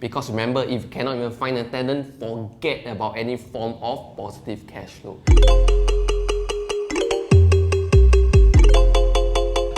Because remember, if you cannot even find a tenant, forget about any form of positive cash flow.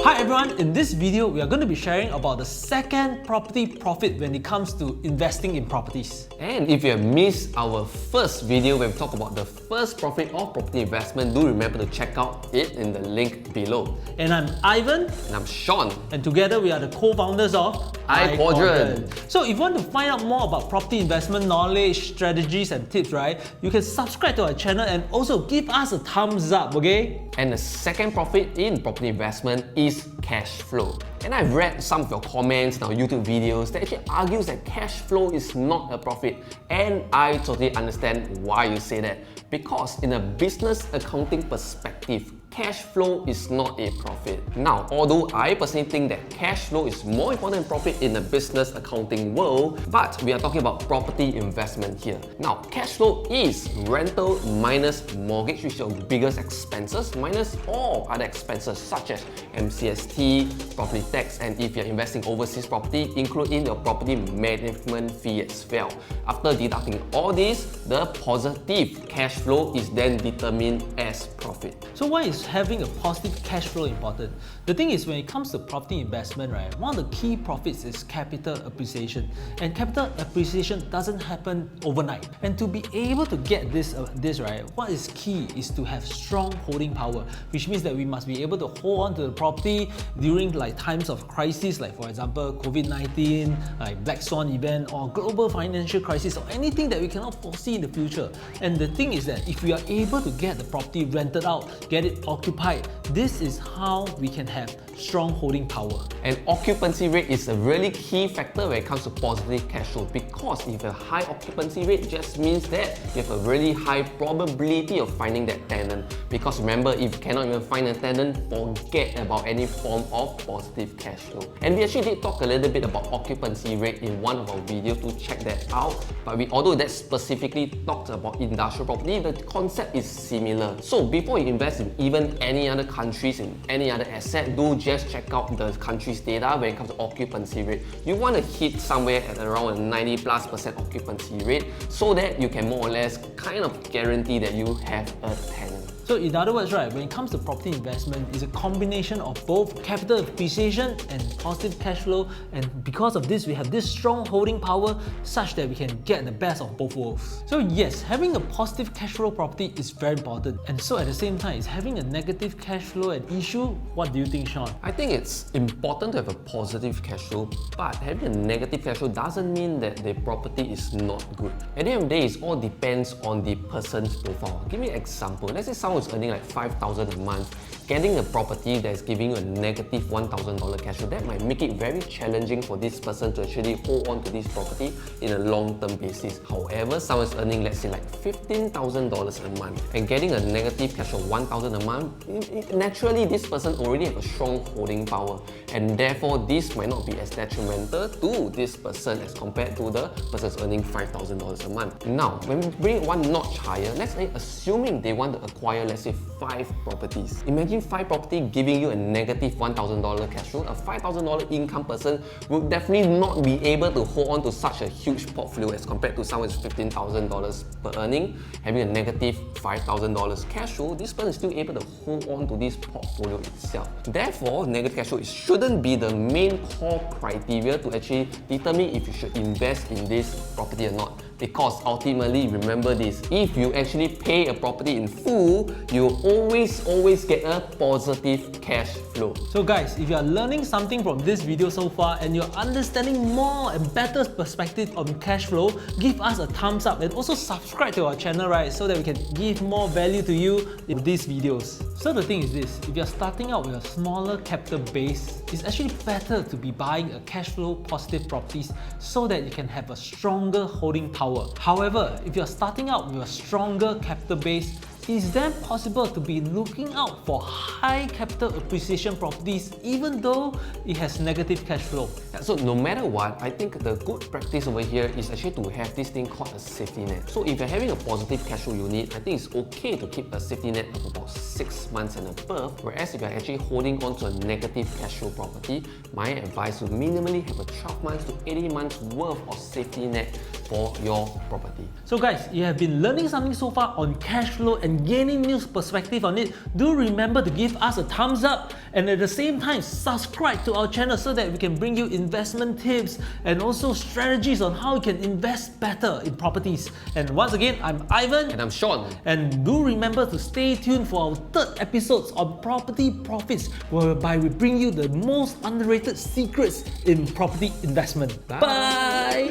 Hi everyone, in this video we are going to be sharing about the second property profit when it comes to investing in properties. And if you have missed our first video where we talk about the first profit of property investment, do remember to check out it in the link below. And I'm Ivan. And I'm Sean. And together we are the co-founders of Quadrant. So if you want to find out more about property investment knowledge, strategies and tips, right, you can subscribe to our channel and also give us a thumbs up, okay? And the second profit in property investment is cash flow. And I've read some of your comments in our YouTube videos that actually argues that cash flow is not a profit. And I totally understand why you say that. Because in a business accounting perspective, cash flow is not a profit. Now, although I personally think that cash flow is more important than profit in the business accounting world, but we are talking about property investment here. Now, cash flow is rental minus mortgage, which are your biggest expenses, minus all other expenses such as MCST, property tax, and if you're investing overseas property, include in your property management fee as well. After deducting all this, the positive cash flow is then determined as profit. So why is having a positive cash flow important? The thing is, when it comes to property investment, right, one of the key profits is capital appreciation. And capital appreciation doesn't happen overnight. And to be able to get this right, what is key is to have strong holding power, which means that we must be able to hold on to the property during like times of crisis, like for example COVID-19, like Black Swan event, or global financial crisis, or anything that we cannot foresee in the future. And the thing is that if we are able to get the property rented out, get it occupied, this is how we can have strong holding power. And occupancy rate is a really key factor when it comes to positive cash flow, because if you have a high occupancy rate, just means that you have a really high probability of finding that tenant. Because remember, if you cannot even find a tenant, forget about any form of positive cash flow. And we actually did talk a little bit about occupancy rate in one of our videos, to check that out. But although that specifically talked about industrial property, the concept is similar. So before you invest in even any other countries, in any other asset, do just check out the country's data when it comes to occupancy rate. You want to hit somewhere at around a 90+% occupancy rate, so that you can more or less kind of guarantee that you have a tenant. So in other words, right, when it comes to property investment, it's a combination of both capital appreciation and positive cash flow, and because of this, we have this strong holding power such that we can get the best of both worlds. So yes, having a positive cash flow property is very important, and so at the same time, is having a negative cash flow an issue? What do you think, Sean? I think it's important to have a positive cash flow, but having a negative cash flow doesn't mean that the property is not good. At the end of the day, it all depends on the person's profile. Give me an example. Let's say someone is earning like $5,000 a month, getting a property that is giving you a negative $1,000 cash flow. That might make it very challenging for this person to actually hold on to this property in a long-term basis. However, someone is earning, let's say, like $15,000 a month and getting a negative cash flow of $1,000 a month, naturally this person already have a strong holding power, and therefore this might not be as detrimental to this person as compared to the person earning $5,000 a month. Now, when we bring it one notch higher, let's say assuming they want to acquire, let's say, 5 properties. Imagine 5 properties giving you a negative $1,000 cash flow. A $5,000 income person would definitely not be able to hold on to such a huge portfolio as compared to someone with $15,000 per earning, having a negative $5,000 cash flow. This person is still able to hold on to this portfolio itself. Therefore, negative cash flow shouldn't be the main core criteria to actually determine if you should invest in this property or not. Because ultimately, remember this, if you actually pay a property in full, you always get a positive cash flow. So guys, if you are learning something from this video so far and you're understanding more and better perspective on cash flow, give us a thumbs up and also subscribe to our channel, right, so that we can give more value to you in these videos. So the thing is this, if you're starting out with a smaller capital base, it's actually better to be buying a cash flow positive properties so that you can have a stronger holding power. However, if you're starting out with a stronger capital base, is then possible to be looking out for high capital appreciation properties even though it has negative cash flow? Yeah, so no matter what, I think the good practice over here is actually to have this thing called a safety net. So if you're having a positive cash flow unit, I think it's okay to keep a safety net of about 6 months and above. Whereas if you're actually holding on to a negative cash flow property, my advice would minimally have a 12 months to 18 months worth of safety net for your property. So guys, you have been learning something so far on cash flow and gaining new perspective on it. Do remember to give us a thumbs up and at the same time subscribe to our channel so that we can bring you investment tips and also strategies on how you can invest better in properties. And once again, I'm Ivan. And I'm Sean. And do remember to stay tuned for our third episodes on property profits, whereby we bring you the most underrated secrets in property investment. Bye!